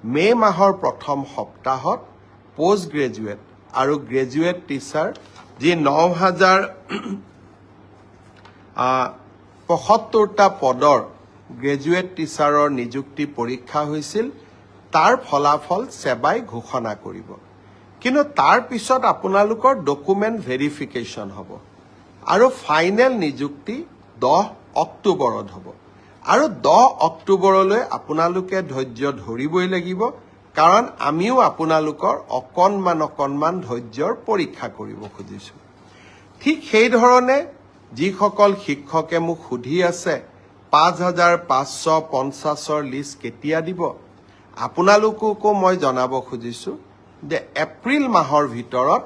মে মাহৰ প্ৰথম সপ্তাহত পোষ্ট গ্ৰেজুৱেট আৰু গ্ৰেজুৱেট টিচাৰ যি ৯,০৭৫টা পদৰ গ্ৰেজুৱেট টিচাৰৰ নিযুক্তি পৰীক্ষা হৈছিল তাৰ ফলাফল সেবাই ঘোষণা কৰিব কিন্তু তাৰ পিছত আপোনালোকৰ ডকুমেণ্ট ভেৰিফিকেশ্যন হ'ব আৰু ফাইনেল নিযুক্তি 10 অক্টোবৰত হ'ব আৰু 10 অক্টোবৰলৈ আপোনালোকে ধৈৰ্য ধৰিবই লাগিব কাৰণ আমিও আপোনালোকৰ অকণমান ধৈৰ্যৰ পৰীক্ষা কৰিব খুজিছো ঠিক সেই ধৰণে যিসকল শিক্ষকে মোক সুধি আছে ৫,৫৫০ৰ লিষ্ট কেতিয়া দিব আপোনালোককো মই জনাব খুজিছো যে এপ্ৰিল মাহৰ ভিতৰত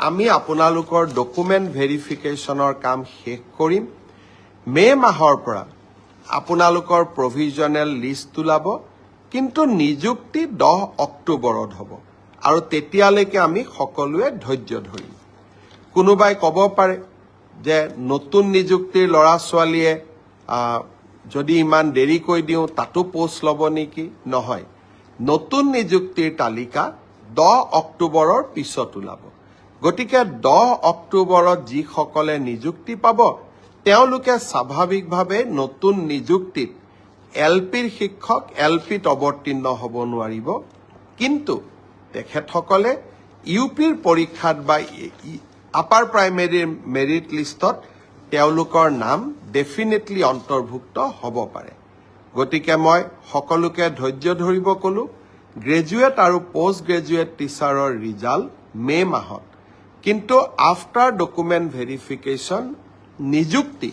আমি আপোনালোকৰ ডকুমেণ্ট ভেৰিফিকেশ্যনৰ কাম শেষ কৰিম মে মাহৰ পৰা আপোনালোকৰ প্ৰভিজনেল লিষ্ট ওলাব কিন্তু নিযুক্তি 10 অক্টোবৰত হ'ব আৰু তেতিয়ালৈকে আমি সকলোৱে ধৈৰ্য ধৰিম কোনোবাই ক'ব পাৰে যে নতুন নিযুক্তিৰ ল'ৰা ছোৱালীয়ে যদি ইমান দেৰিকৈ দিওঁ তাতো পোষ্ট ল'ব নেকি নহয় নতুন নিযুক্তিৰ তালিকা 10 অক্টোবৰৰ পিছত ওলাব গতিকে 10 অক্টোবৰত যিসকলে নিযুক্তি পাব তেওঁলোকে স্বাভাৱিকভাৱে নতুন নিযুক্তিত এলপিৰ শিক্ষক এলপিত অৱতীৰ্ণ হ'ব নোৱাৰিব কিন্তু তেখেতসকলে ইউপিৰ পৰীক্ষাত বা আপাৰ প্ৰাইমেৰীৰ মেৰিট লিষ্টত তেওঁলোকৰ নাম ডেফিনেটলি অন্তৰ্ভুক্ত হ'ব পাৰে গতিকে মই সকলোকে ধৈৰ্য ধৰিব ক'লো গ্ৰেজুৱেট আৰু পোষ্ট গ্ৰেজুৱেট টিচাৰৰ ৰিজাল্ট মে মাহত কিন্তু আফটাৰ ডকুমেণ্ট ভেৰিফিকেশ্যন নিযুক্তি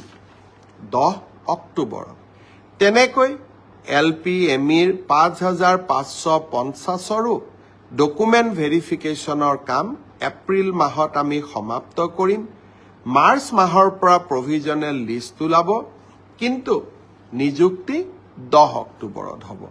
10 অক্টোবৰত তেনেকৈ এলপি এমিৰ ৫,৫৫০ৰো ডকুমেণ্ট ভেৰিফিকেশ্যনৰ কাম এপ্ৰিল মাহত আমি সমাপ্ত কৰিম মাৰ্চ মাহৰ পৰা প্ৰভিজনেল লিষ্ট ওলাব কিন্তু নিযুক্তি 10 অক্টোবৰত হ'ব